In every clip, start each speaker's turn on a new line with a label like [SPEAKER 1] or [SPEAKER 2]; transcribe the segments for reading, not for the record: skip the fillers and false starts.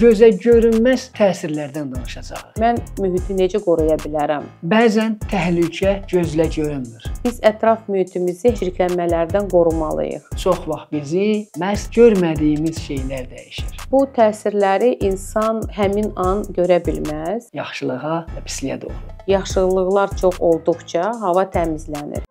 [SPEAKER 1] gözə görünməz təsirlərdən danışacağıq.
[SPEAKER 2] Mən mühiti necə qoruya bilərəm?
[SPEAKER 1] Bəzən təhlükə gözlə görünmür.
[SPEAKER 2] Biz ətraf mühitimizi çirklənmələrdən qorumalıyıq.
[SPEAKER 1] Çox vaxt bizi məhz görmədiyimiz şeylər dəyişir.
[SPEAKER 2] Bu təsirləri insan həmin an görə bilməz.
[SPEAKER 1] Yaxşılığa və pisliyə doğru.
[SPEAKER 2] Yaxşılıqlar çox olduqca hava təmizlənir.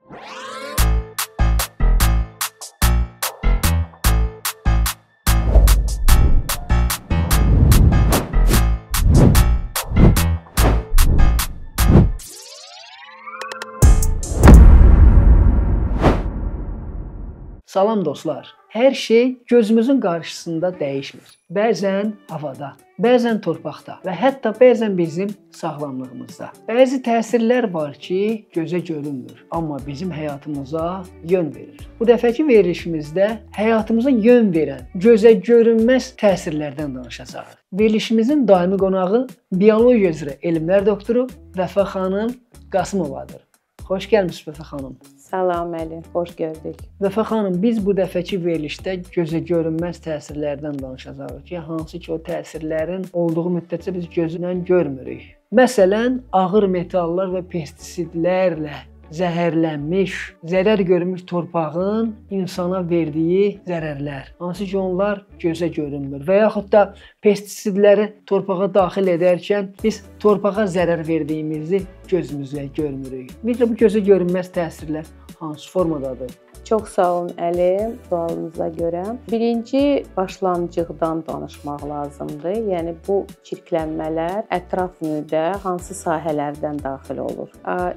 [SPEAKER 1] Salam dostlar. Hər şey gözümüzün qarşısında dəyişmir. Bəzən havada, bəzən torpaqda və hətta bəzən bizim sağlamlığımızda. Bəzi təsirlər var ki, gözə görünmür, amma bizim həyatımıza yön verir. Bu dəfəki verilişimizdə həyatımıza yön verən, gözə görünməz təsirlərdən danışacağıq. Verilişimizin daimi qonağı biologiya üzrə elmlər doktoru Vəfa xanım Qasımovadır. Xoş gəlmisiniz Vəfa xanım.
[SPEAKER 2] Salam Əli, xoş gördük.
[SPEAKER 1] Vəfa xanım, biz bu dəfəki verilişdə gözə görünməz təsirlərdən danışacağıq ki, hansı ki o təsirlərin olduğu müddətcə biz gözlə görmürük. Məsələn, ağır metallar və pestisidlərlə zəhərlənmiş, zərər görmüş torpağın insana verdiyi zərərlər. Hansı ki onlar gözə görünmür və yaxud da pestisidləri torpağa daxil edərkən biz torpağa zərər verdiyimizi gözümüzlə görmürük. Ümumiyyətlə bu gözə görünməz təsirlər hansı formadadır?
[SPEAKER 2] Çox sağ olun Əli, sualınıza görə. Birinci başlanğıcdan danışmaq lazımdır. Yəni bu çirklənmələr ətraf mühitə hansı sahələrdən daxil olur?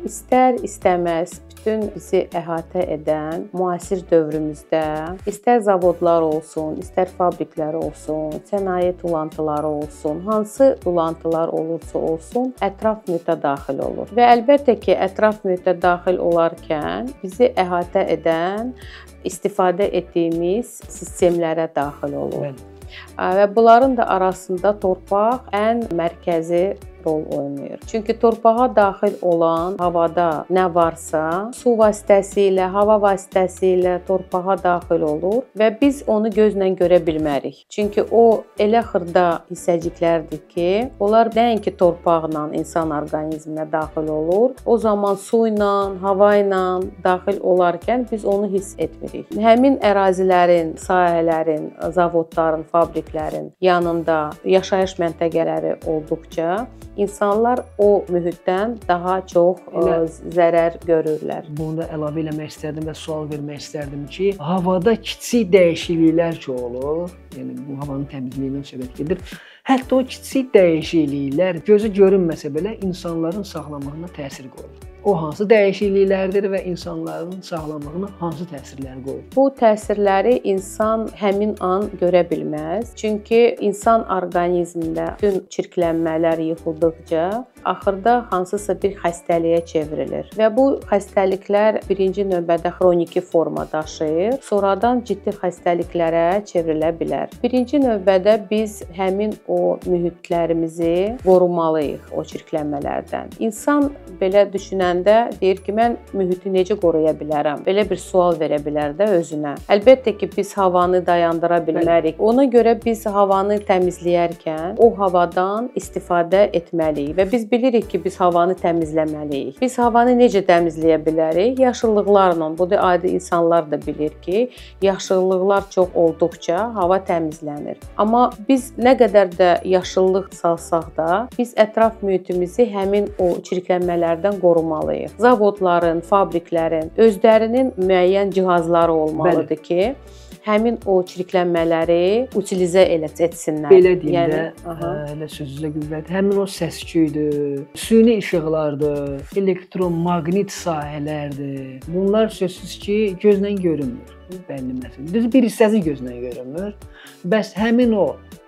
[SPEAKER 2] İstər-istəməz bütün bizi əhatə edən müasir dövrümüzdə istər zavodlar olsun, istər fabriklər olsun, sənaye tullantıları olsun, hansı tullantılar olursa olsun, ətraf mühitə daxil olur. Və əlbəttə ki, ətraf mühitə daxil olarkən bizi əhatə edən istifadə etdiyimiz sistemlərə daxil olur. Və bunların da arasında torpaq ən mərkəzi rol oynayır. Çünki torpağa daxil olan havada nə varsa, su vasitəsilə, hava vasitəsilə torpağa daxil olur və biz onu gözlə görə bilmərik. Çünki o elə xırda hissəciklərdir ki, onlar nəinki torpaqla insan orqanizminə daxil olur, o zaman su ilə, hava ilə daxil olarkən biz onu hiss etmirik. Həmin ərazilərin, sahələrin, zavodların, fabriklərin yanında yaşayış məntəqələri olduqca İnsanlar o mühitdən daha çox zərər görürlər.
[SPEAKER 1] Bunu da əlavə eləmək istərdim və sual vermək istərdim ki, havada kiçik dəyişikliklər ki olur, yəni bu havanın təmizliyindən söhbət gedir. Hətta o kiçik dəyişikliklər gözə görünməsə belə insanların sağlamlığına təsir qoyur. O hansı dəyişikliklərdir və insanların sağlamlığına hansı təsirlər qoyur?
[SPEAKER 2] Bu təsirləri insan həmin an görə bilməz. Çünki insan orqanizmində bütün çirklənmələr yığıldıqca axırda hansısa bir xəstəliyə çevrilir və bu xəstəliklər birinci növbədə xroniki forma daşıyır, sonradan ciddi xəstəliklərə çevrilə bilər. Birinci növbədə biz həmin o mühitlərimizi qorumalıyıq o çirklənmələrdən. İnsan belə düşünəndə deyir ki, mən mühiti necə qoruya bilərəm? Belə bir sual verə bilər də özünə. Əlbəttə ki, biz havanı dayandıra bilmərik. Ona görə biz havanı təmizləyərkən o havadan istifadə etməliyik və biz bilirik ki, biz havanı təmizləməliyik. Biz havanı necə təmizləyə bilərik? Yaşıllıqlarla. Bu da adi insanlar da bilir ki, yaşıllıqlar çox olduqca hava təmizlənir. Amma biz nə qədər də yaşıllıq salsaq da, biz ətraf mühitimizi həmin o çirklənmələrdən qorumalıyıq. Zavodların, fabriklərin özlərinin müəyyən cihazları olmalıdır ki, həmin o çirklənmələri utilizə etsinlər.
[SPEAKER 1] Belə deyim də, elə sözünüzə qüvvət. Həmin o səs-küydür, süni işıqlardır, elektromaqnit sahələrdir. Bunlar sözsüz ki, gözlə görünmür. Bəlli məsələ. Düz bir hissəsi gözlə görünmür. Bəs həmin o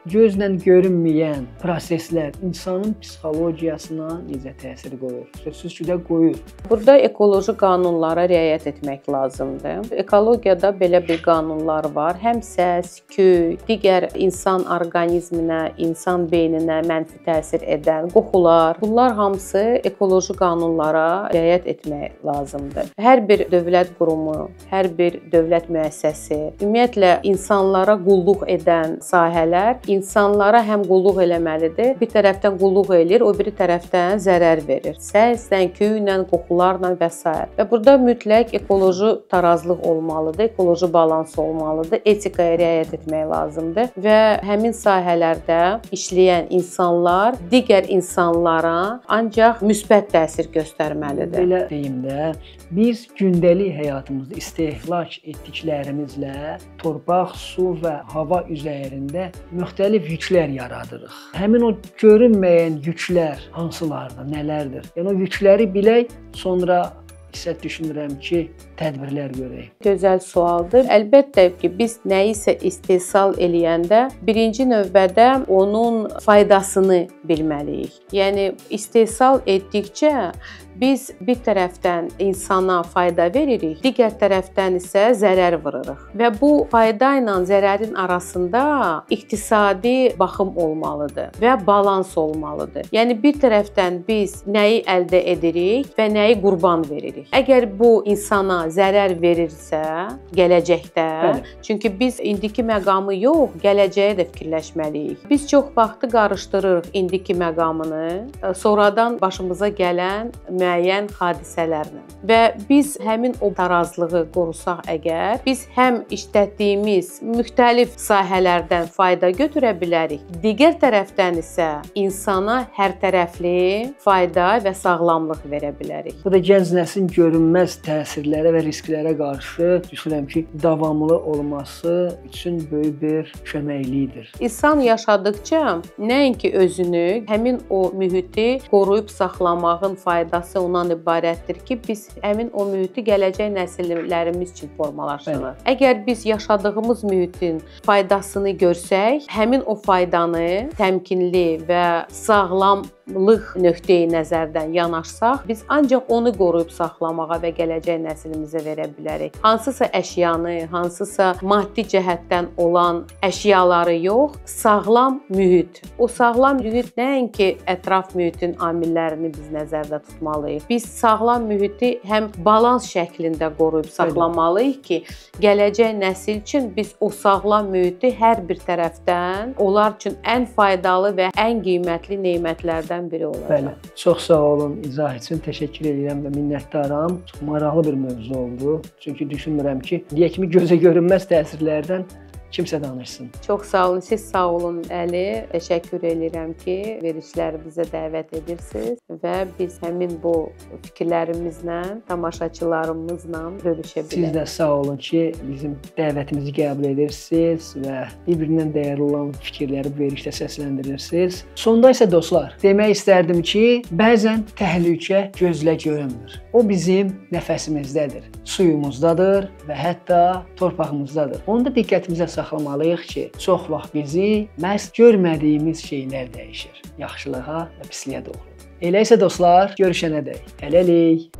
[SPEAKER 1] gözlə görünməyən proseslər insanın psixologiyasına necə təsir qoyur? Sözsüz ki, də qoyur.
[SPEAKER 2] Burada ekoloji qanunlara riayət etmək lazımdır. Ekologiyada belə bir qanunlar var. Həm səs, küy, digər insan orqanizminə, insan beyninə mənfi təsir edən qoxular, bunlar hamısı ekoloji qanunlara riayət etmək lazımdır. Hər bir dövlət qurumu, hər bir dövlət müəssisəsi, ümumiyyətlə insanlara qulluq edən sahələr insanlara həm qulluq eləməlidir, bir tərəfdən qulluq eləyir, o biri tərəfdən zərər verir. Səslə, küylə, qoxularla və s. Və burada mütləq ekoloji tarazlıq olmalıdır, ekoloji balans olmalıdır, etikaya riayət etmək lazımdır və həmin sahələrdə işləyən insanlar digər insanlara ancaq müsbət təsir göstərməlidir.
[SPEAKER 1] Belə deyim də, biz gündəlik həyatımızda istehlak etdiklərimizlə torpaq, su və hava üzərində müxtəlif yüklər yaradırıq. Həmin o görünməyən yüklər hansılardır, nələrdir? Yəni o yükləri bilək, sonra isə düşünürəm ki, tədbirlər görək.
[SPEAKER 2] Gözəl sualdır. Əlbəttə ki, biz nəyisə istehsal eləyəndə birinci növbədə onun faydasını bilməliyik. Yəni istehsal etdikcə biz bir tərəfdən insana fayda veririk, digər tərəfdən isə zərər vururuq. Və bu fayda ilə zərərin arasında iqtisadi baxım olmalıdır və balans olmalıdır. Yəni bir tərəfdən biz nəyi əldə edirik və nəyi qurban veririk. Əgər bu insana zərər verirsə, gələcəkdə, çünki biz indiki məqamı yox, gələcəyə də fikirləşməliyik. Biz çox vaxtı qarışdırırıq indiki məqamını, sonradan başımıza gələn müəyyən hadisələrlə. Və biz həmin o tarazlığı qorusaq əgər, biz həm işlətdiyimiz müxtəlif sahələrdən fayda götürə bilərik, digər tərəfdən isə insana hərtərəfli fayda və sağlamlıq verə bilərik.
[SPEAKER 1] Bu da gənc nəslin görünməz təsirlərə və risklərə qarşı düşünürəm ki, davamlı olması üçün böyük bir köməkliyidir.
[SPEAKER 2] İnsan yaşadıkca nəinki özünü, həmin o mühiti qoruyub saxlamağın faydası ondan ibarətdir ki, biz həmin o mühiti gələcək nəsillərimiz üçün formalaşdırırıq. Əgər biz yaşadığımız mühitin faydasını görsək, həmin o faydanı təmkinli və sağlamlıq nöqteyi nəzərdən yanaşsaq, biz ancaq onu qoruyub saxlamağa və gələcək nəslimizə verə bilərik. Hansısa əşyanı, hansısa maddi cəhətdən olan əşyaları yox, sağlam mühit. O sağlam mühit nəinki ətraf mühitin amillərini biz nəzərdə tutmalıyıq. Biz sağlam mühiti həm balans şəklində qoruyub saxlamalıyıq ki, gələcək nəsil üçün biz o sağlam mühiti hər bir tərəfdən onlar üçün ən faydalı və ən qiymətli nemətlərdən biri olacaq.
[SPEAKER 1] Bəli. Çox sağ olun izah üçün. Təşəkkür edirəm və minnətdaram. Çox maraqlı bir mövzu oldu. Çünki düşünmürəm ki, deyək kimi gözə görünməz təsirlərdən kimsə danışsın.
[SPEAKER 2] Çox sağ olun. Siz sağ olun Əli. Təşəkkür edirəm ki, verilişlərimizə dəvət edirsiniz və biz həmin bu fikirlərimizlə, tamaşaçılarımızla bölüşə bilərik.
[SPEAKER 1] Siz də sağ olun ki, bizim dəvətimizi qəbul edirsiniz və bir-birindən dəyərli olan fikirləri bu verilişdə səsləndirirsiniz. Sonda isə dostlar, demək istərdim ki, bəzən təhlükə gözlə görünmür. O bizim nəfəsimizdədir, suyumuzdadır və hətta torpağımızdadır. Onu da diqqətimizə saxlamalıyıq ki, çox vaxt bizi məhz görmədiyimiz şeylər dəyişir. Yaxşılığa və pisliyə doğru. Elə isə dostlar, görüşənədək. Hələlik.